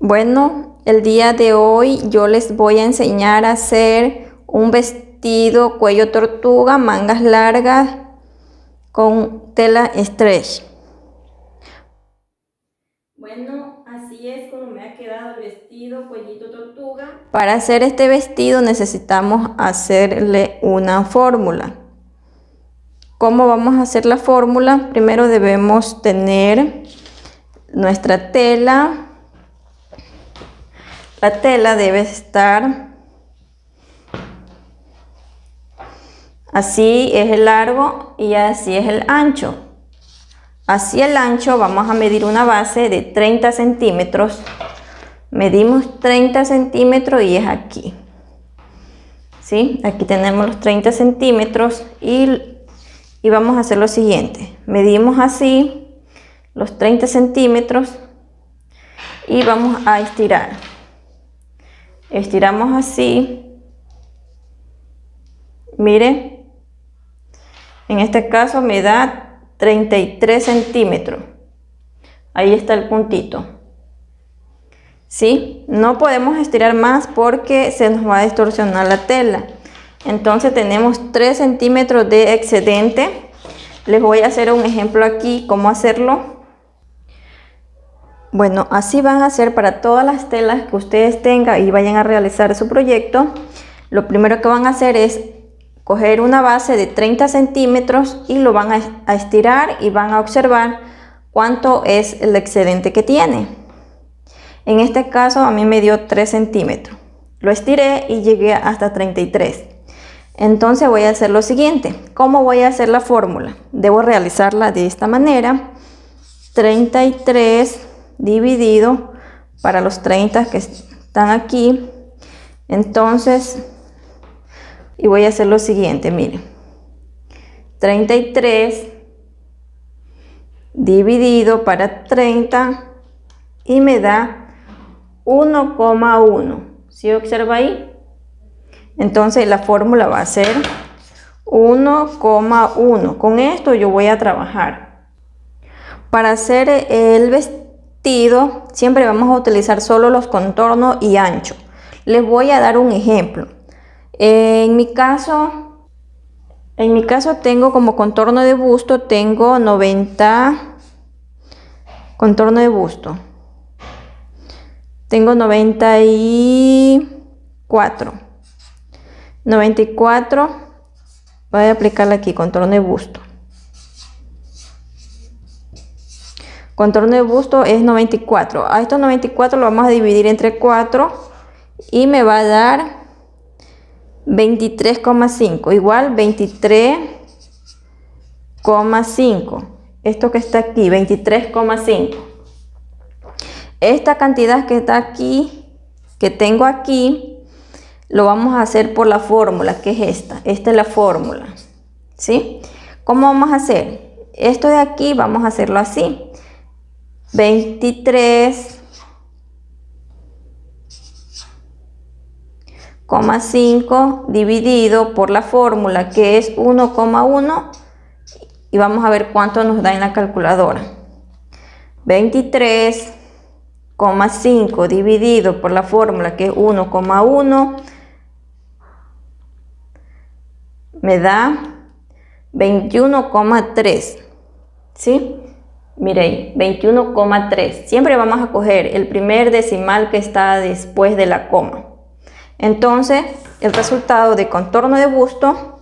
Bueno, el día de hoy yo les voy a enseñar a hacer un vestido cuello tortuga, mangas largas con tela stretch. Bueno, así es como me ha quedado el vestido cuellito tortuga. Para hacer este vestido necesitamos hacerle una fórmula. ¿Cómo vamos a hacer la fórmula? Primero debemos tener nuestra tela. La tela debe estar así, es el largo y así es el ancho. Así el ancho vamos a medir una base de 30 centímetros. Medimos 30 centímetros y es aquí. ¿Sí? Aquí tenemos los 30 centímetros y vamos a hacer lo siguiente. Medimos así los 30 centímetros y vamos a estirar. Estiramos así. Mire, en este caso me da 33 centímetros. Ahí está el puntito. ¿Sí? No podemos estirar más porque se nos va a distorsionar la tela. Entonces tenemos 3 centímetros de excedente. Les voy a hacer un ejemplo aquí, cómo hacerlo. Bueno, así van a hacer para todas las telas que ustedes tengan y vayan a realizar su proyecto. Lo primero que van a hacer es coger una base de 30 centímetros y lo van a estirar y van a observar cuánto es el excedente que tiene. En este caso a mí me dio 3 centímetros. Lo estiré y llegué hasta 33. Entonces voy a hacer lo siguiente. ¿Cómo voy a hacer la fórmula? Debo realizarla de esta manera. 33 dividido para los 30 que están aquí. Entonces, y voy a hacer lo siguiente, miren. 33 dividido para 30 y me da 1,1. ¿Sí observa ahí? Entonces la fórmula va a ser 1,1. Con esto yo voy a trabajar. Para hacer el vestido siempre vamos a utilizar solo los contornos y ancho. Les voy a dar un ejemplo. En mi caso tengo como contorno de busto, tengo 90 contorno de busto. Tengo 94. Voy a aplicarle aquí contorno de busto. Contorno de busto es 94. A estos 94 lo vamos a dividir entre 4 y me va a dar 23,5. Igual 23,5. Esto que está aquí, 23,5. Esta cantidad que está aquí, que tengo aquí, lo vamos a hacer por la fórmula, que es esta. Esta es la fórmula. ¿Sí? ¿Cómo vamos a hacer? Esto de aquí vamos a hacerlo así. 23,5 dividido por la fórmula, que es 1,1, y vamos a ver cuánto nos da en la calculadora. 23,5 dividido por la fórmula, que es 1,1, me da 21,3. ¿Sí? Miren, 21,3. Siempre vamos a coger el primer decimal que está después de la coma. Entonces, el resultado de contorno de busto,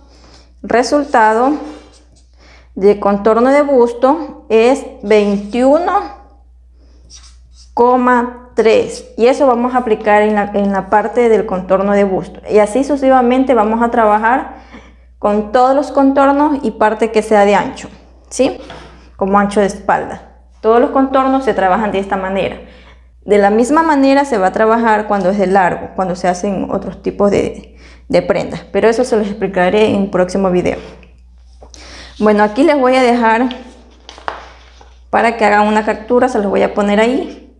es 21,3. Y eso vamos a aplicar en la parte del contorno de busto. Y así sucesivamente vamos a trabajar con todos los contornos y parte que sea de ancho. ¿Sí? Como ancho de espalda. Todos los contornos se trabajan de esta manera. De la misma manera se va a trabajar cuando es de largo, cuando se hacen otros tipos de prendas. Pero eso se los explicaré en un próximo video. Bueno, aquí les voy a dejar para que hagan una captura. Se los voy a poner ahí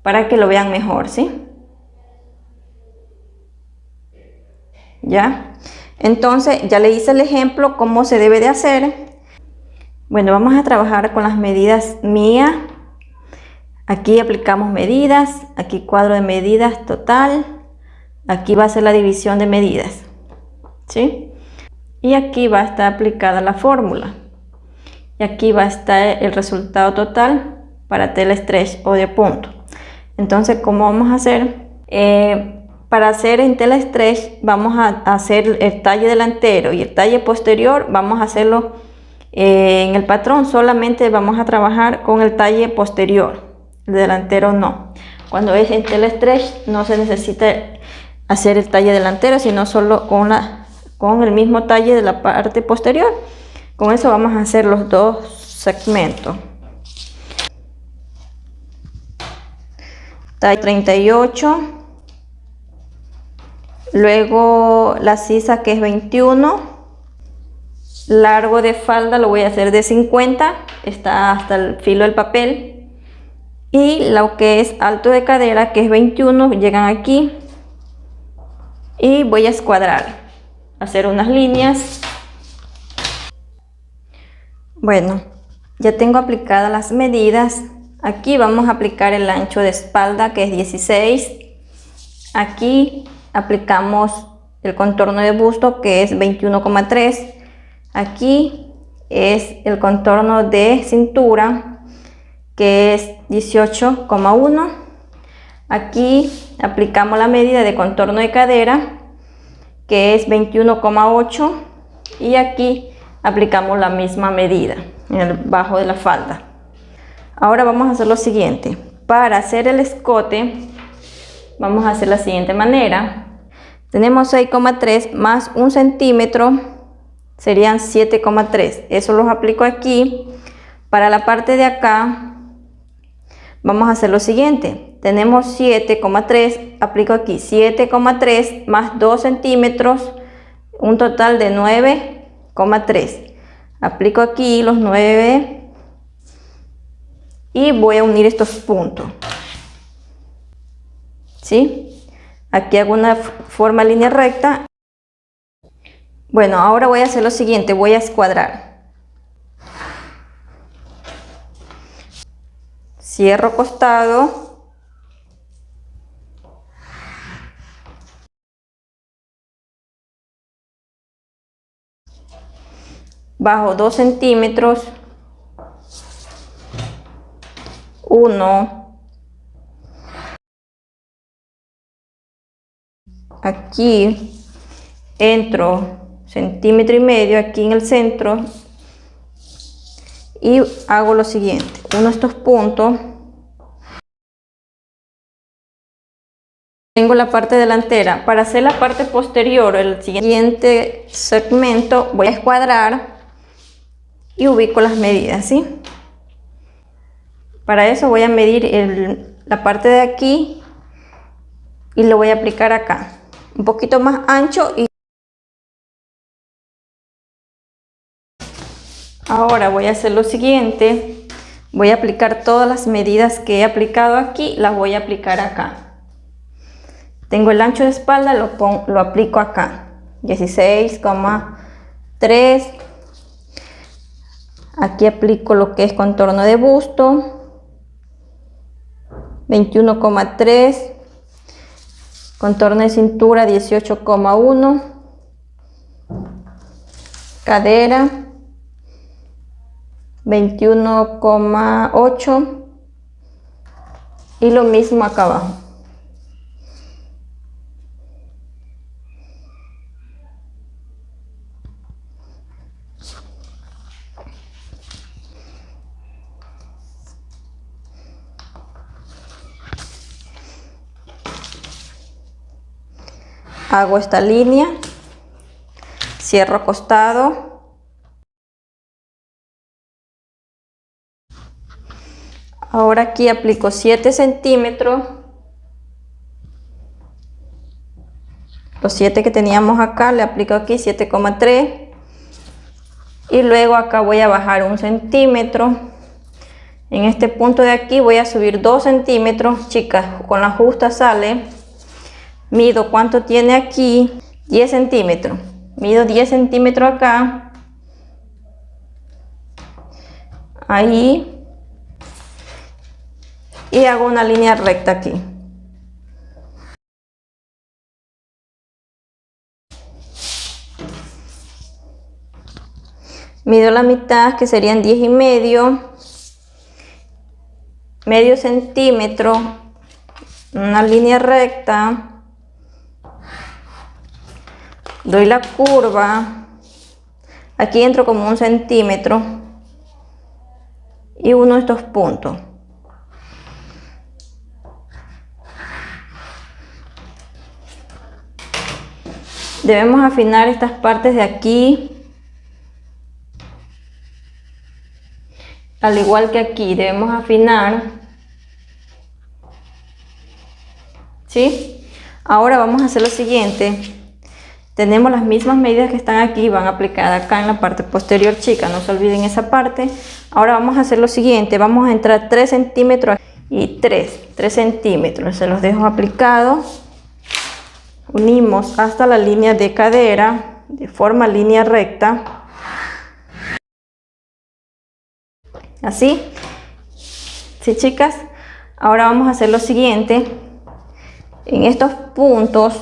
para que lo vean mejor, ¿sí? ¿Ya? Entonces ya le hice el ejemplo cómo se debe de hacer. Bueno, vamos a trabajar con las medidas mías. Aquí aplicamos medidas, aquí cuadro de medidas total, aquí va a ser la división de medidas, ¿sí? Y aquí va a estar aplicada la fórmula. Y aquí va a estar el resultado total para tela stretch o de punto. Entonces, ¿cómo vamos a hacer? Para hacer en tela stretch vamos a hacer el talle delantero y el talle posterior vamos a hacerlo en el patrón. Solamente vamos a trabajar con el talle posterior, el delantero no. Cuando es en tela stretch no se necesita hacer el talle delantero, sino solo con el mismo talle de la parte posterior. Con eso vamos a hacer los dos segmentos. Talle 38, luego la sisa que es 21, largo de falda lo voy a hacer de 50, está hasta el filo del papel, y lo que es alto de cadera que es 21, llegan aquí y voy a escuadrar, hacer unas líneas. Bueno, ya tengo aplicadas las medidas. Aquí vamos a aplicar el ancho de espalda que es 16. Aquí aplicamos el contorno de busto que es 21,3. Aquí es el contorno de cintura que es 18,1. Aquí aplicamos la medida de contorno de cadera que es 21,8 y aquí aplicamos la misma medida en el bajo de la falda. Ahora vamos a hacer lo siguiente. Para hacer el escote vamos a hacer la siguiente manera. Tenemos 6,3 más 1 centímetro, serían 7,3. Eso los aplico aquí. Para la parte de acá vamos a hacer lo siguiente. Tenemos 7,3, aplico aquí 7,3 más 2 centímetros, un total de 9,3. Aplico aquí los 9 y voy a unir estos puntos, ¿sí? Aquí hago una forma línea recta. Bueno, ahora voy a hacer lo siguiente, voy a escuadrar. Cierro costado. Bajo 2 centímetros. 1. Aquí entro 1,5 centímetros aquí en el centro y hago lo siguiente, uno estos puntos. Tengo la parte delantera. Para hacer la parte posterior, el siguiente segmento, voy a escuadrar y ubico las medidas, ¿sí? Para eso voy a medir la parte de aquí y lo voy a aplicar acá, un poquito más ancho. Y ahora voy a hacer lo siguiente, voy a aplicar todas las medidas que he aplicado aquí, las voy a aplicar acá. Tengo el ancho de espalda, lo aplico acá, 16,3. Aquí aplico lo que es contorno de busto, 21,3. Contorno de cintura, 18,1. Cadera, 21,8. Y lo mismo acá abajo. Hago esta línea, cierro costado. Ahora aquí aplico 7 centímetros. Los 7 que teníamos acá, le aplico aquí 7,3. Y luego acá voy a bajar 1 centímetro. En este punto de aquí voy a subir 2 centímetros. Chicas, con la justa sale. Mido cuánto tiene aquí, 10 centímetros. Mido 10 centímetros acá. Ahí. y hago una línea recta aquí. Mido la mitad, que serían 10,5, medio centímetro, una línea recta, doy la curva, aquí entro como 1 centímetro y uno de estos puntos. Debemos afinar estas partes de aquí, al igual que aquí debemos afinar, ¿sí? Ahora vamos a hacer lo siguiente. Tenemos las mismas medidas que están aquí, van aplicadas acá en la parte posterior, chicas, no se olviden esa parte. Ahora vamos a hacer lo siguiente, vamos a entrar 3 centímetros y 3 centímetros, se los dejo aplicados. Unimos hasta la línea de cadera, de forma línea recta, así. ¿Sí, chicas? Ahora vamos a hacer lo siguiente, en estos puntos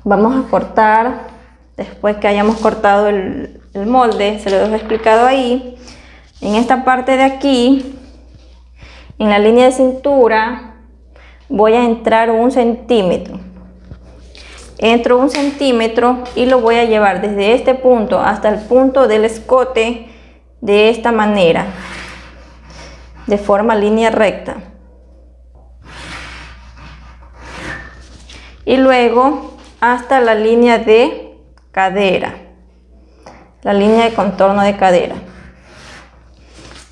vamos a cortar, después que hayamos cortado el molde, se lo dejo explicado ahí. En esta parte de aquí, en la línea de cintura, voy a entrar 1 centímetro. Entro 1 centímetro y lo voy a llevar desde este punto hasta el punto del escote de esta manera, de forma línea recta. Y luego hasta la línea de cadera, la línea de contorno de cadera,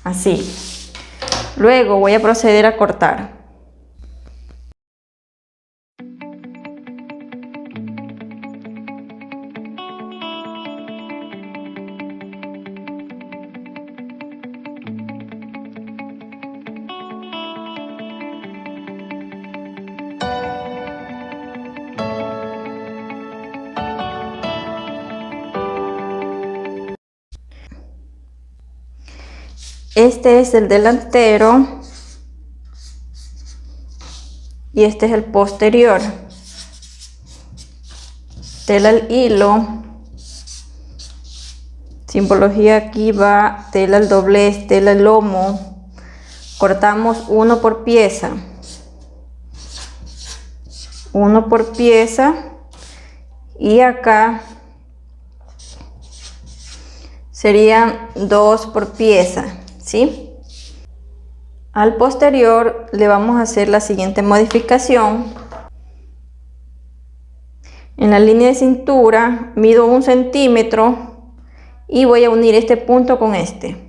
así. Luego voy a proceder a cortar. Este es el delantero y este es el posterior. Tela el hilo, simbología aquí va tela el doblez, tela el lomo. Cortamos uno por pieza, y acá serían 2 por pieza, ¿sí? Al posterior le vamos a hacer la siguiente modificación. En la línea de cintura mido 1 centímetro y voy a unir este punto con este.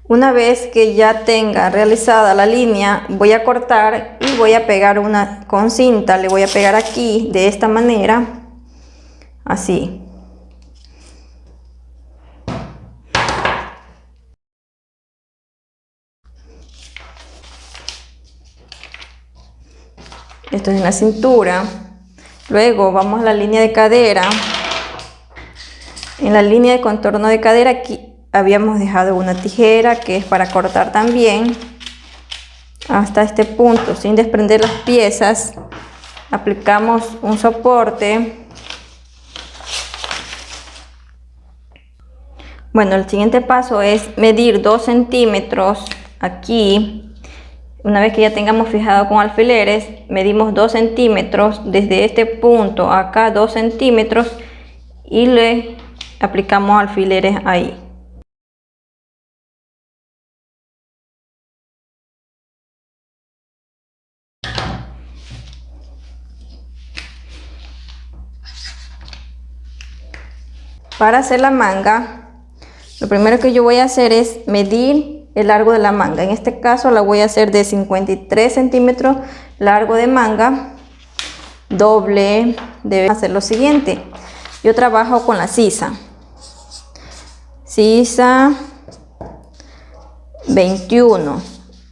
Una vez que ya tenga realizada la línea, voy a cortar y voy a pegar una con cinta. Le voy a pegar aquí de esta manera, así. Esto es en la cintura. Luego vamos a la línea de cadera. En la línea de contorno de cadera aquí habíamos dejado una tijera que es para cortar también hasta este punto sin desprender las piezas. Aplicamos un soporte. Bueno, el siguiente paso es medir 2 centímetros aquí. Una vez que ya tengamos fijado con alfileres, medimos 2 centímetros desde este punto acá, 2 centímetros, y le aplicamos alfileres ahí. Para hacer la manga, lo primero que yo voy a hacer es medir el largo de la manga. En este caso la voy a hacer de 53 centímetros largo de manga, doble. Debe hacer lo siguiente, yo trabajo con la sisa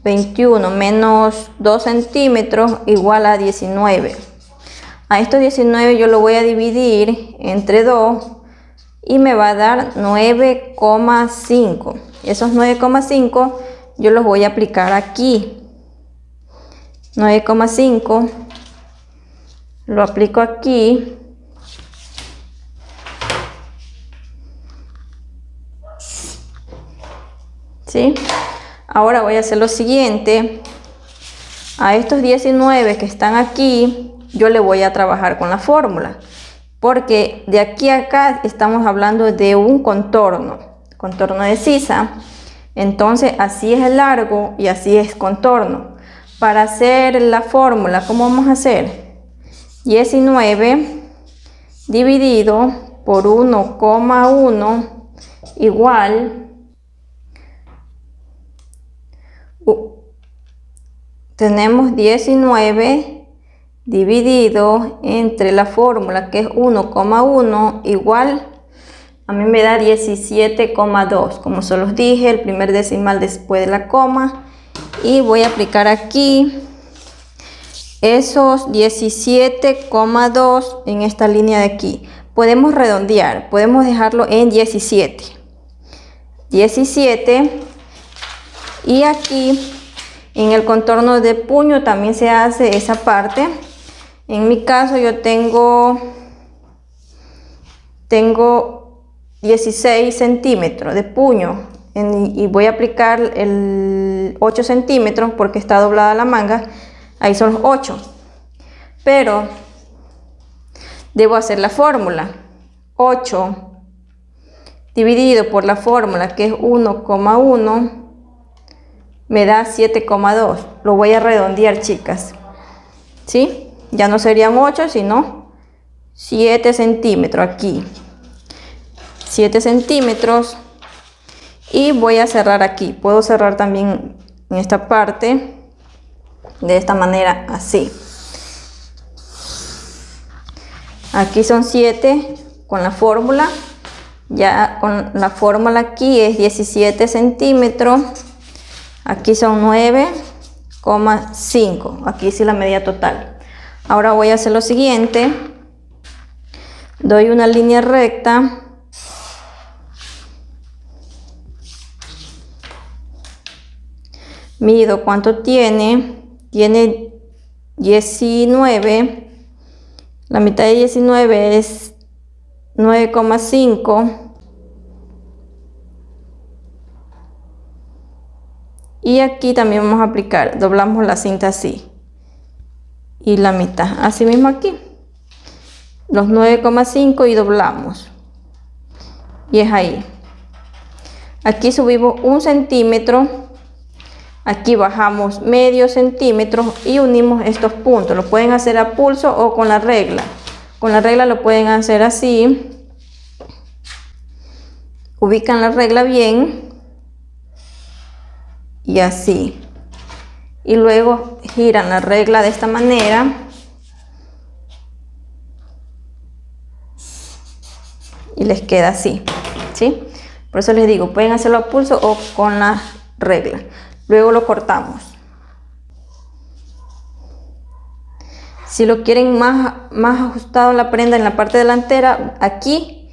21 menos 2 centímetros igual a 19. A estos 19 yo lo voy a dividir entre 2 y me va a dar 9,5. Esos 9,5 yo los voy a aplicar aquí. 9,5 lo aplico aquí. ¿Sí? Ahora voy a hacer lo siguiente. A estos 19 que están aquí, yo le voy a trabajar con la fórmula. Porque de aquí a acá estamos hablando de un contorno de sisa. Entonces así es el largo y así es contorno. Para hacer la fórmula, ¿cómo vamos a hacer? 19 dividido por 1,1 igual tenemos 19 dividido entre la fórmula que es 1,1 igual, a mí me da 17,2. Como se los dije, el primer decimal después de la coma. Y voy a aplicar aquí esos 17,2 en esta línea de aquí. Podemos redondear, podemos dejarlo en 17. 17. Y aquí en el contorno de puño también se hace esa parte. En mi caso yo tengo 16 centímetros de puño y voy a aplicar el 8 centímetros porque está doblada la manga. Ahí son los 8. Pero debo hacer la fórmula. 8 dividido por la fórmula que es 1,1 me da 7,2. Lo voy a redondear, chicas. ¿Sí? Ya no serían 8, sino 7 centímetros aquí. 7 centímetros. Y voy a cerrar aquí. Puedo cerrar también en esta parte. De esta manera, así. Aquí son 7 con la fórmula. Ya con la fórmula aquí es 17 centímetros. Aquí son 9,5. Aquí sí la medida total. Ahora voy a hacer lo siguiente. Doy una línea recta. Mido cuánto tiene. Tiene 19. La mitad de 19 es 9,5. Y aquí también vamos a aplicar, doblamos la cinta así. Y la mitad, así mismo aquí. Los 9,5 y doblamos. Y es ahí. Aquí subimos 1 centímetro. Aquí bajamos medio centímetro y unimos estos puntos. Lo pueden hacer a pulso o con la regla. Con la regla lo pueden hacer así. Ubican la regla bien. Y así. Y luego giran la regla de esta manera. Y les queda así. ¿Sí? Por eso les digo, pueden hacerlo a pulso o con la regla. Luego lo cortamos. Si lo quieren más ajustado la prenda en la parte delantera, aquí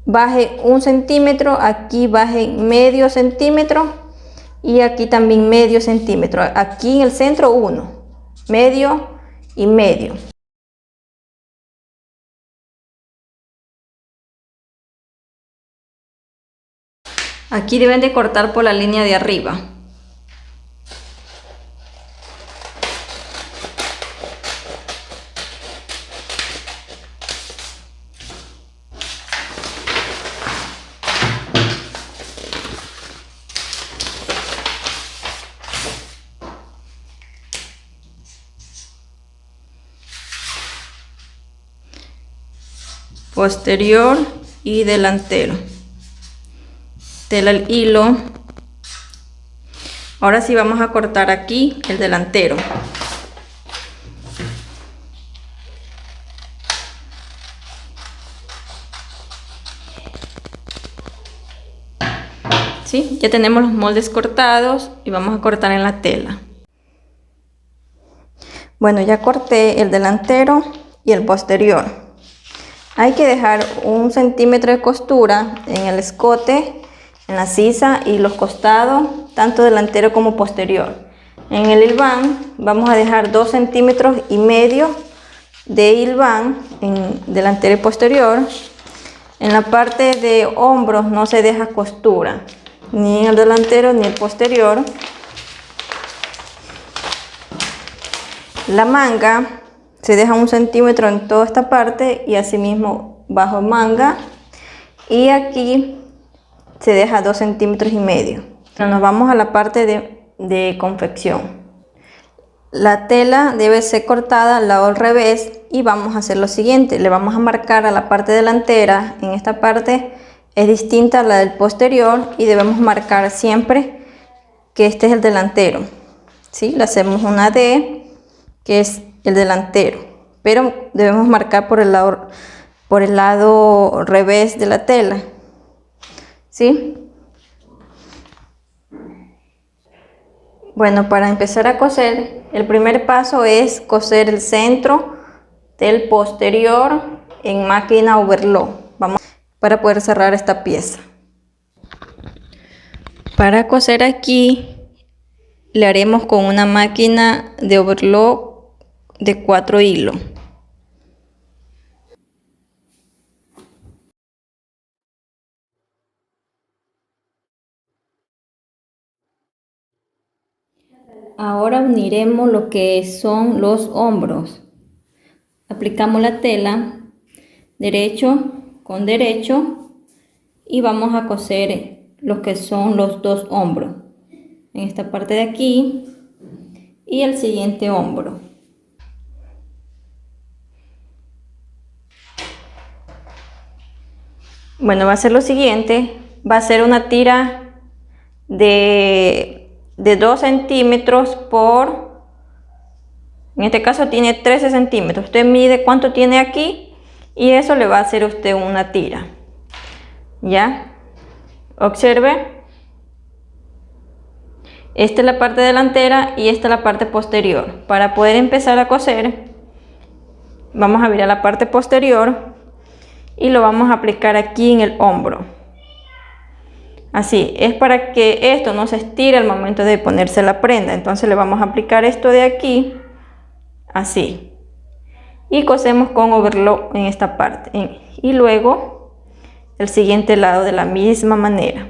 baje 1 centímetro, aquí baje medio centímetro y aquí también medio centímetro. Aquí en el centro 1, medio y medio. Aquí deben de cortar por la línea de arriba. Posterior y delantero. Tela el hilo. Ahora sí vamos a cortar aquí el delantero. ¿Sí? Ya tenemos los moldes cortados y vamos a cortar en la tela. Bueno, ya corté el delantero y el posterior. Hay que dejar 1 centímetro de costura en el escote en la sisa y los costados, tanto delantero como posterior. En el hilván vamos a dejar 2,5 centímetros de hilván en delantero y posterior. En la parte de hombros no se deja costura, ni en el delantero ni el posterior. La manga se deja 1 centímetro en toda esta parte y asimismo bajo manga, y aquí se deja 2,5 centímetros. Nos vamos a la parte de confección. La tela debe ser cortada al lado al revés y vamos a hacer lo siguiente: le vamos a marcar a la parte delantera. En esta parte es distinta a la del posterior y debemos marcar siempre que este es el delantero, ¿sí? Le hacemos una D, que es el delantero, pero debemos marcar por el lado revés de la tela, ¿sí? Bueno, para empezar a coser, el primer paso es coser el centro del posterior en máquina overlock, para poder cerrar esta pieza. Para coser aquí le haremos con una máquina de overlock de 4 hilos. Ahora uniremos lo que son los hombros. Aplicamos la tela derecho con derecho y vamos a coser lo que son los 2 hombros en esta parte de aquí y el siguiente hombro. Bueno, va a ser lo siguiente: va a ser una tira de 2 centímetros por, en este caso tiene 13 centímetros. Usted mide cuánto tiene aquí y eso le va a hacer usted una tira. ¿Ya? Observe. Esta es la parte delantera y esta es la parte posterior. Para poder empezar a coser, vamos a virar la parte posterior y lo vamos a aplicar aquí en el hombro. Así, es para que esto no se estire al momento de ponerse la prenda. Entonces le vamos a aplicar esto de aquí, así. Y cosemos con overlock en esta parte. Y luego el siguiente lado de la misma manera.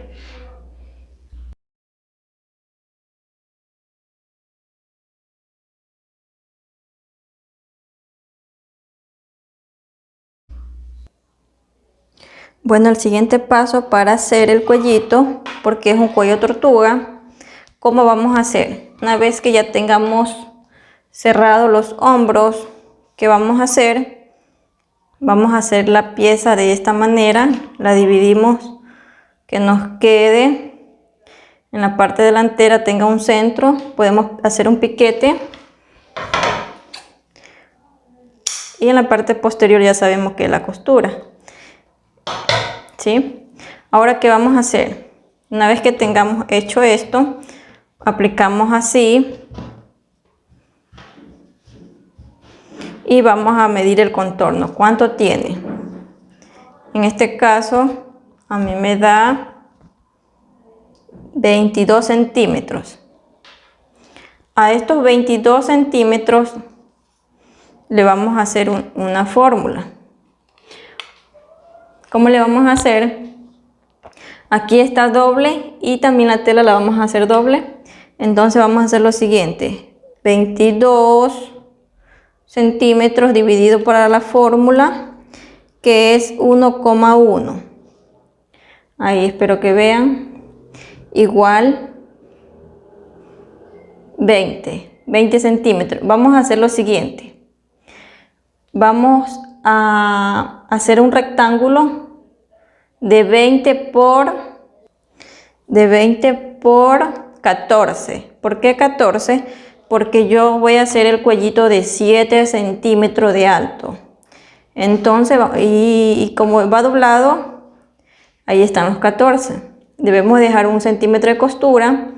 Bueno, el siguiente paso para hacer el cuellito, porque es un cuello tortuga, ¿cómo vamos a hacer? Una vez que ya tengamos cerrados los hombros, ¿qué vamos a hacer? Vamos a hacer la pieza de esta manera, la dividimos, que nos quede en la parte delantera, tenga un centro. Podemos hacer un piquete y en la parte posterior ya sabemos que es la costura, ¿sí? Ahora, ¿qué vamos a hacer? Una vez que tengamos hecho esto, aplicamos así y vamos a medir el contorno. ¿Cuánto tiene? En este caso a mí me da 22 centímetros. A estos 22 centímetros le vamos a hacer una fórmula. ¿Cómo le vamos a hacer? Aquí está doble y también la tela la vamos a hacer doble. Entonces vamos a hacer lo siguiente: 22 centímetros dividido por la fórmula, que es 1,1. Ahí espero que vean. Igual 20 centímetros. Vamos a hacer lo siguiente: vamos a hacer un rectángulo de 20 por 14. ¿Por qué 14? Porque yo voy a hacer el cuellito de 7 centímetros de alto. Entonces, y como va doblado, ahí están los 14. Debemos dejar 1 centímetro de costura.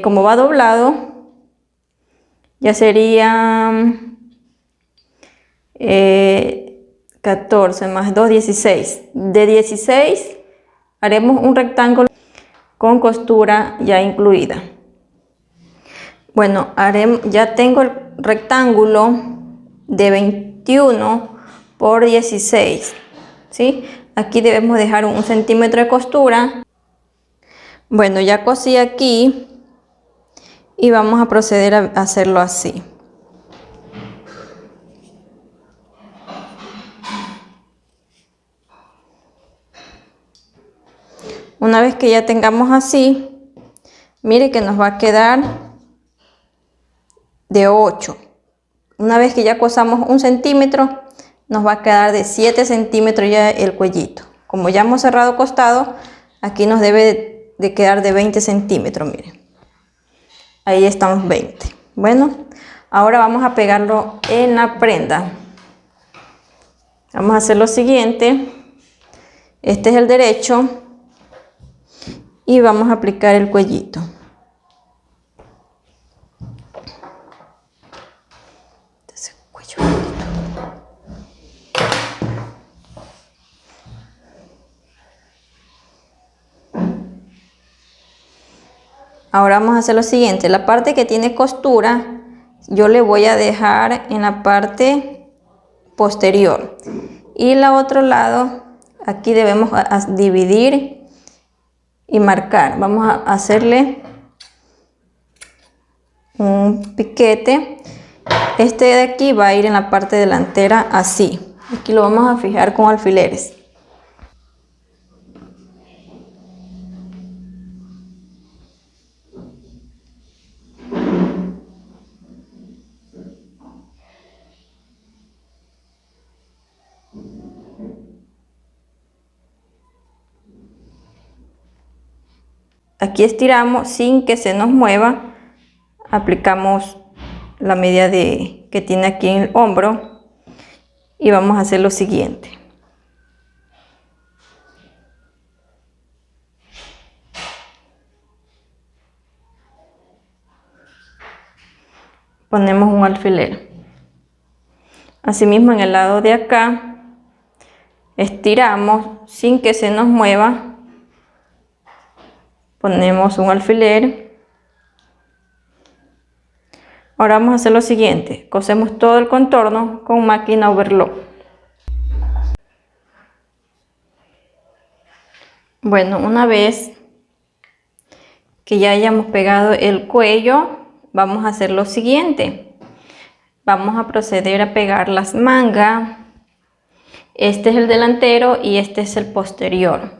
Como va doblado, ya serían 14 más 2, 16. De 16 Haremos un rectángulo con costura ya incluida. Bueno, ya tengo el rectángulo de 21 por 16, ¿sí? Aquí debemos dejar 1 centímetro de costura. Bueno, ya cosí aquí y vamos a proceder a hacerlo así. Una vez que ya tengamos así, mire que nos va a quedar de 8. Una vez que ya cosamos 1 centímetro, nos va a quedar de 7 centímetros ya el cuellito. Como ya hemos cerrado costado, aquí nos debe de quedar de 20 centímetros, miren. Ahí estamos 20. Bueno, ahora vamos a pegarlo en la prenda. Vamos a hacer lo siguiente. Este es el derecho. Y vamos a aplicar el cuellito. Ahora vamos a hacer lo siguiente. La parte que tiene costura, yo le voy a dejar en la parte posterior. Y el otro lado, aquí debemos dividir y marcar. Vamos a hacerle un piquete. Este de aquí va a ir en la parte delantera así. Aquí lo vamos a fijar con alfileres. Aquí estiramos sin que se nos mueva. Aplicamos la medida que tiene aquí en el hombro y vamos a hacer lo siguiente. Ponemos un alfiler. Asimismo, en el lado de acá estiramos sin que se nos mueva. Ponemos un alfiler. Ahora vamos a hacer lo siguiente. Cosemos todo el contorno con máquina overlock. Bueno, una vez que ya hayamos pegado el cuello, vamos a hacer lo siguiente. Vamos a proceder a pegar las mangas. Este es el delantero y este es el posterior.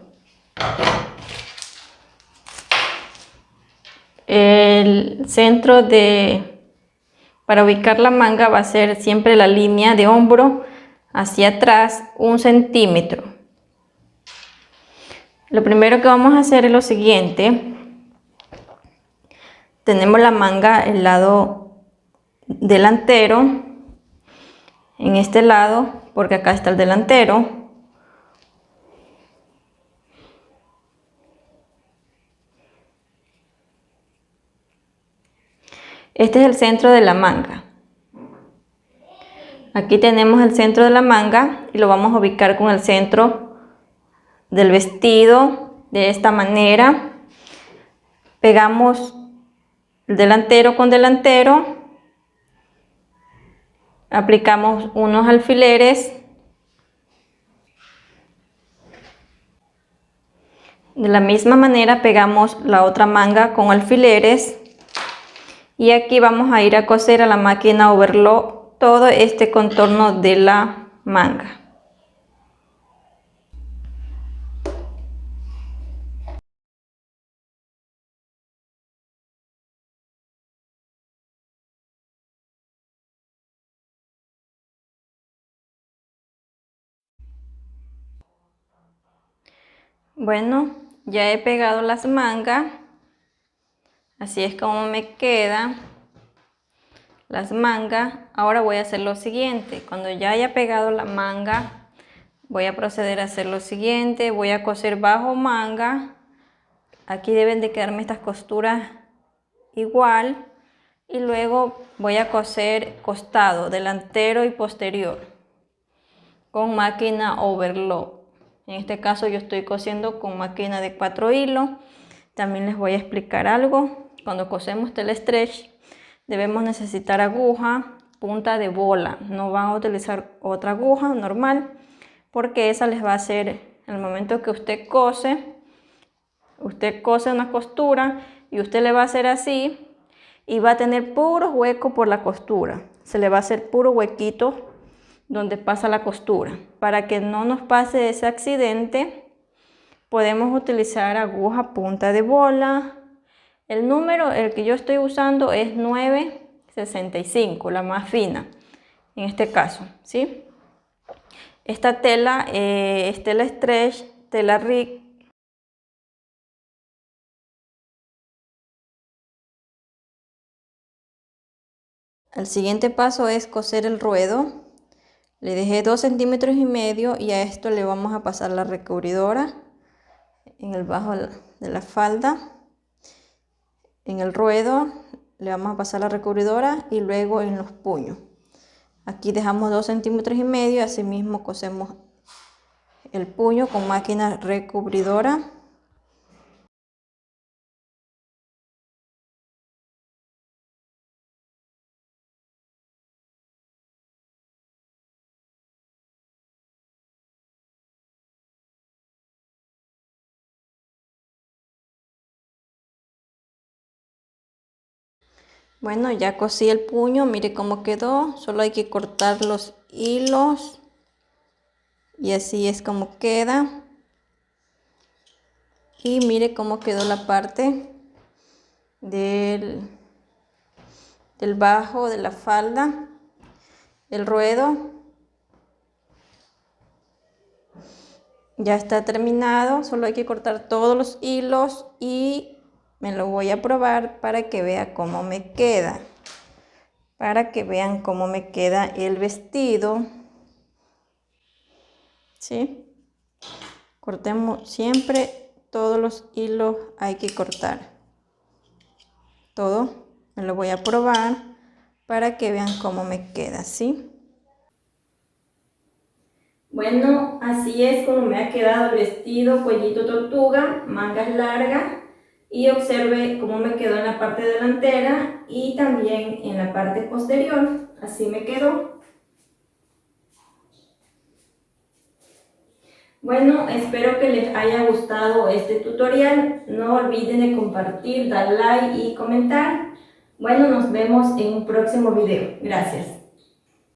El centro para ubicar la manga va a ser siempre la línea de hombro hacia atrás 1 centímetro. Lo primero que vamos a hacer es lo siguiente. Tenemos la manga el lado delantero en este lado, porque acá está el delantero. Este es el centro de la manga. Aquí tenemos el centro de la manga y lo vamos a ubicar con el centro del vestido de esta manera. Pegamos el delantero con delantero. Aplicamos unos alfileres. De la misma manera pegamos la otra manga con alfileres. Y aquí vamos a ir a coser a la máquina overlock todo este contorno de la manga. Bueno, ya he pegado las mangas. Así es como me quedan las mangas. Ahora voy a hacer lo siguiente. Cuando ya haya pegado la manga, voy a proceder a hacer lo siguiente. Voy a coser bajo manga. Aquí deben de quedarme estas costuras igual. Y luego voy a coser costado, delantero y posterior con máquina overlock. En este caso yo estoy cosiendo con máquina de 4 hilos. También les voy a explicar algo. Cuando cosemos telestretch debemos necesitar aguja, punta de bola. No van a utilizar otra aguja normal porque esa les va a hacer, en el momento que usted cose una costura y usted le va a hacer así y va a tener puros huecos por la costura. Se le va a hacer puro huequito donde pasa la costura. Para que no nos pase ese accidente, podemos utilizar aguja punta de bola. El número, el que yo estoy usando es 965, la más fina, en este caso, ¿sí? Esta tela es tela stretch, tela RIC. El siguiente paso es coser el ruedo. Le dejé 2,5 centímetros y a esto le vamos a pasar la recubridora en el bajo de la falda. En el ruedo le vamos a pasar la recubridora y luego en los puños. Aquí dejamos 2,5 centímetros, así mismo cosemos el puño con máquina recubridora. Bueno, ya cosí el puño, mire cómo quedó, solo hay que cortar los hilos y así es como queda. Y mire cómo quedó la parte del bajo de la falda, el ruedo. Ya está terminado, solo hay que cortar todos los hilos y me lo voy a probar para que vea cómo me queda. Para que vean cómo me queda el vestido. ¿Sí? Cortemos siempre todos los hilos, hay que cortar. Todo me lo voy a probar para que vean cómo me queda, ¿sí? Bueno, así es como me ha quedado el vestido, cuellito tortuga, mangas largas, y observe cómo me quedó en la parte delantera y también en la parte posterior. Así me quedó. Bueno, espero que les haya gustado este tutorial. No olviden de compartir, dar like y comentar. Bueno, nos vemos en un próximo video. Gracias.